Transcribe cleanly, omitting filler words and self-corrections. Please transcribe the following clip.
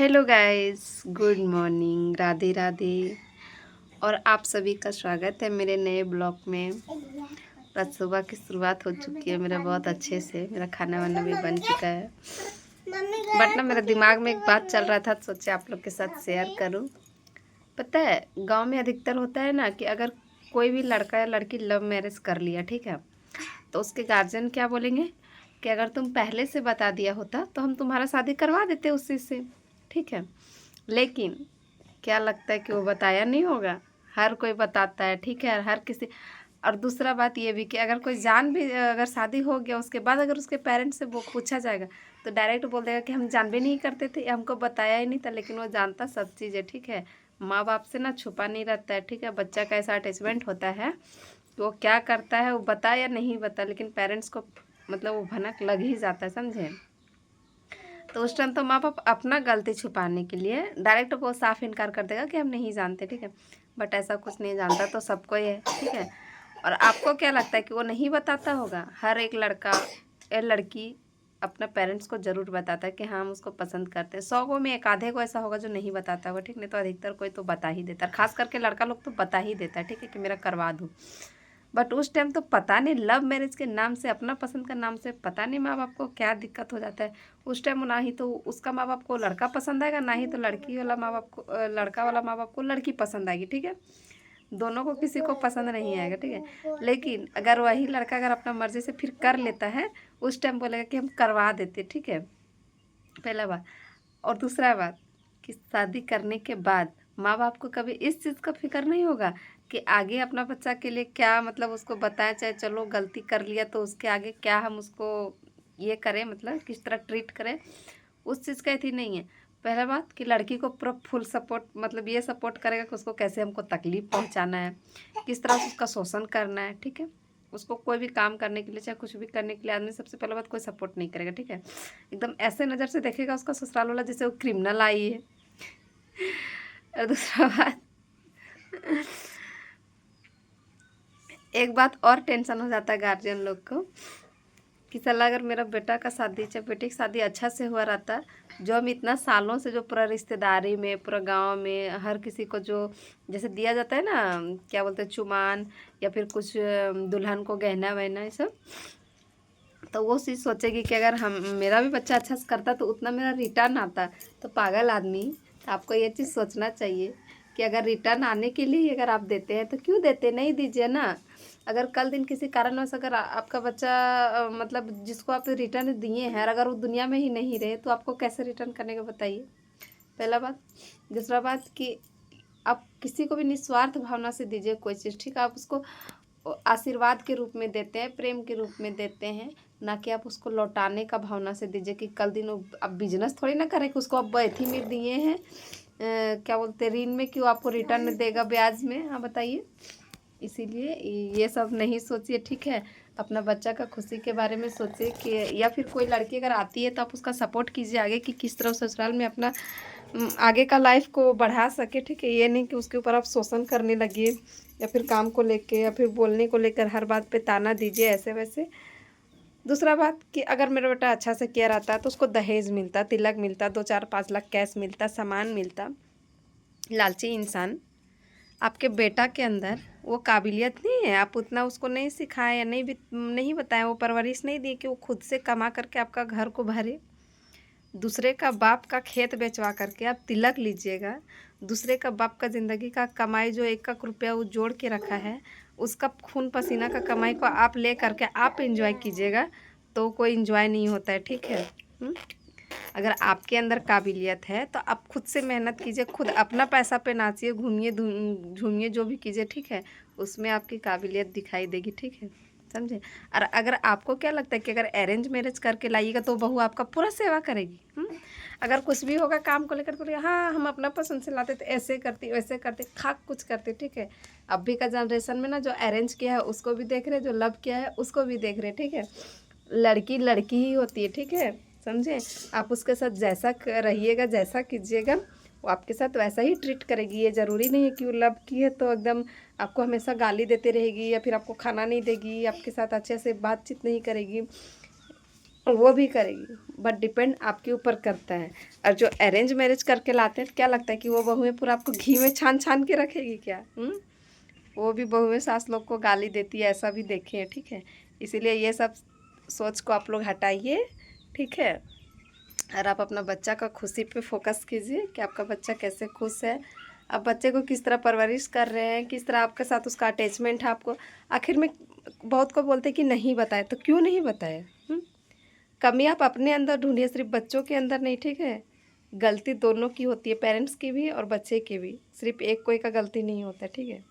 Hello guys, good morning, Radhe Radhe. और आप सभी का स्वागत है मेरे नए ब्लॉग में। आज सुबह की शुरुआत हो चुकी है मेरा बहुत अच्छे से। मेरा खाना वाना भी बन चुका है, बट ना मेरे दिमाग में एक बात चल रहा था, तो सोचे आप लोग के साथ शेयर करूं। पता है, गांव में अधिकतर होता है ना कि अगर कोई भी लड़का या लड़की लव मैरिज कर लिया, ठीक है, तो उसके गार्जियन क्या बोलेंगे कि अगर तुम पहले से बता दिया होता तो हम तुम्हारा शादी करवा देते उसी से, ठीक है। लेकिन क्या लगता है कि वो बताया नहीं होगा? हर कोई बताता है, ठीक है, हर किसी। और दूसरा बात ये भी कि अगर कोई जान भी, अगर शादी हो गया उसके बाद अगर उसके पेरेंट्स से वो पूछा जाएगा तो डायरेक्ट बोल देगा कि हम जान भी नहीं करते थे, हमको बताया ही नहीं था। लेकिन वो जानता सब चीज़ है, ठीक है। माँ बाप से ना छुपा नहीं रहता है, ठीक है। बच्चा का ऐसा अटैचमेंट होता है कि वो क्या करता है, वो बता या नहीं बता, लेकिन पेरेंट्स को मतलब वो भनक लग ही जाता है, समझे। तो उस टाइम तो माँ बाप अपना गलती छुपाने के लिए डायरेक्ट वो साफ इनकार कर देगा कि हम नहीं जानते, ठीक है। बट ऐसा कुछ नहीं, जानता तो सबको ही है, ठीक है। और आपको क्या लगता है कि वो नहीं बताता होगा? हर एक लड़का या लड़की अपना पेरेंट्स को ज़रूर बताता है कि हाँ हम उसको पसंद करते हैं। 100 में एक आधे को ऐसा होगा जो नहीं बताता होगा, ठीक। नहीं तो अधिकतर कोई तो बता ही देता है, खास करके लड़का लोग तो बता ही देता है, ठीक है, कि मेरा करवा दूँ। बट उस टाइम तो पता नहीं, लव मैरिज के नाम से, अपना पसंद का नाम से, पता नहीं माँ बाप को क्या दिक्कत हो जाता है। उस टाइम ना ही तो उसका माँ बाप को लड़का पसंद आएगा, ना ही तो लड़की वाला माँ बाप को लड़का वाला माँ बाप को लड़की पसंद आएगी, ठीक है। दोनों को किसी को पसंद नहीं आएगा, ठीक है। लेकिन अगर वही लड़का अगर अपना मर्जी से फिर कर लेता है, उस टाइम बोलेगा कि हम करवा देते, ठीक है। पहला बात। और दूसरा बात कि शादी करने के बाद माँ बाप को कभी इस चीज़ का फिक्र नहीं होगा कि आगे अपना बच्चा के लिए क्या, मतलब उसको बताएं, चाहे चलो गलती कर लिया तो उसके आगे क्या हम उसको ये करें, मतलब किस तरह ट्रीट करें, उस चीज़ का थी नहीं है। पहला बात कि लड़की को पूरा फुल सपोर्ट, मतलब ये सपोर्ट करेगा कि उसको कैसे हमको तकलीफ़ पहुंचाना है, किस तरह से उसका शोषण करना है, ठीक है। उसको कोई भी काम करने के लिए, चाहे कुछ भी करने के लिए, आदमी सबसे पहले बात कोई सपोर्ट नहीं करेगा, ठीक है। एकदम ऐसे नज़र से देखेगा उसका ससुराल वाला जैसे वो क्रिमिनल आई है। और दूसरा बात, एक बात और टेंशन हो जाता है गार्जियन लोग को कि साला अगर मेरा बेटा का शादी, चाहे बेटी की शादी अच्छा से हुआ रहता, जो हम इतना सालों से जो पूरा रिश्तेदारी में, पूरा गांव में हर किसी को जो जैसे दिया जाता है ना, क्या बोलते हैं, चुमान, या फिर कुछ दुल्हन को गहना वहना, ये सब, तो वो चीज़ सोचेगी कि अगर हम, मेरा भी बच्चा अच्छा से करता तो उतना मेरा रिटर्न आता। तो पागल आदमी, तो आपको ये चीज़ सोचना चाहिए कि अगर रिटर्न आने के लिए अगर आप देते हैं तो क्यों देते, नहीं दीजिए ना। अगर कल दिन किसी कारणवश अगर आपका बच्चा मतलब जिसको आप रिटर्न दिए हैं, और अगर वो दुनिया में ही नहीं रहे तो आपको कैसे रिटर्न करने का, बताइए। पहला बात। दूसरा बात कि आप किसी को भी निस्वार्थ भावना से दीजिए कोई चीज़, ठीक है। आप उसको आशीर्वाद के रूप में देते हैं, प्रेम के रूप में देते हैं, ना कि आप उसको लौटाने का भावना से दीजिए कि कल दिन वो अब बिजनेस थोड़ी ना करें कि उसको आप बैथी में दिए हैं, क्या बोलते हैं, ऋण में, कि वो आपको रिटर्न देगा ब्याज में। हाँ बताइए। इसीलिए ये सब नहीं सोचिए, ठीक है। अपना बच्चा का खुशी के बारे में सोचिए कि, या फिर कोई लड़की अगर आती है तो आप उसका सपोर्ट कीजिए आगे कि किस तरह ससुराल में अपना आगे का लाइफ को बढ़ा सके, ठीक है। ये नहीं कि उसके ऊपर आप शोषण करने लगिए, या फिर काम को लेके, या फिर बोलने को लेकर हर बात पे ताना दीजिए ऐसे वैसे। दूसरा बात कि अगर मेरा बेटा अच्छा से किया रहता तो उसको दहेज मिलता, तिलक मिलता, 2 4 5 लाख कैश मिलता, सामान मिलता। लालची इंसान, आपके बेटा के अंदर वो काबिलियत नहीं है, आप उतना उसको नहीं सिखाएं या नहीं बताएं, वो परवरिश नहीं दी कि वो खुद से कमा करके आपका घर को भरे। दूसरे का बाप का खेत बेचवा करके आप तिलक लीजिएगा। दूसरे का बाप का ज़िंदगी का कमाई जो 1 1 रुपया वो जोड़ के रखा है, उसका खून पसीना का कमाई को आप ले करके आप इंजॉय कीजिएगा, तो कोई इंजॉय नहीं होता है, ठीक है। अगर आपके अंदर काबिलियत है तो आप खुद से मेहनत कीजिए, खुद अपना पैसा पे नाचिए, घूमिए झूमिए, जो भी कीजिए, ठीक है। उसमें आपकी काबिलियत दिखाई देगी, ठीक है, समझे। और अगर आपको क्या लगता है कि अगर अरेंज मैरिज करके लाइएगा तो बहू आपका पूरा सेवा करेगी, अगर कुछ भी होगा काम को लेकर तो हाँ हम अपना पसंद से लाते थे, ऐसे करती वैसे करते, खाक कुछ करते, ठीक है। अभी का जनरेशन में ना जो अरेंज किया है उसको भी देख रहे, जो लव किया है उसको भी देख रहे, ठीक है। लड़की लड़की ही होती है, ठीक है, समझे। आप उसके साथ जैसा रहिएगा, जैसा कीजिएगा, वो आपके साथ वैसा ही ट्रीट करेगी। ये ज़रूरी नहीं है कि वो लव की है तो एकदम आपको हमेशा गाली देते रहेगी, या फिर आपको खाना नहीं देगी, आपके साथ अच्छे से बातचीत नहीं करेगी। वो भी करेगी, बट डिपेंड आपके ऊपर करता है। और जो अरेंज मैरिज करके लाते हैं तो क्या लगता है कि वो बहुएं पूरा आपको घी में छान छान के रखेगी क्या? वो भी बहुएं सास लोग को गाली देती है, ऐसा भी देखे हैं, ठीक है। इसीलिए ये सब सोच को आप लोग हटाइए, ठीक है। और आप अपना बच्चा का खुशी पे फोकस कीजिए कि आपका बच्चा कैसे खुश है, आप बच्चे को किस तरह परवरिश कर रहे हैं, किस तरह आपके साथ उसका अटैचमेंट है आपको। आखिर में बहुत को बोलते हैं कि नहीं बताए, तो क्यों नहीं बताए? कमी आप अपने अंदर ढूंढिए, सिर्फ बच्चों के अंदर नहीं, ठीक है। गलती दोनों की होती है, पेरेंट्स की भी और बच्चे की भी, सिर्फ एक कोई का गलती नहीं होता, ठीक है।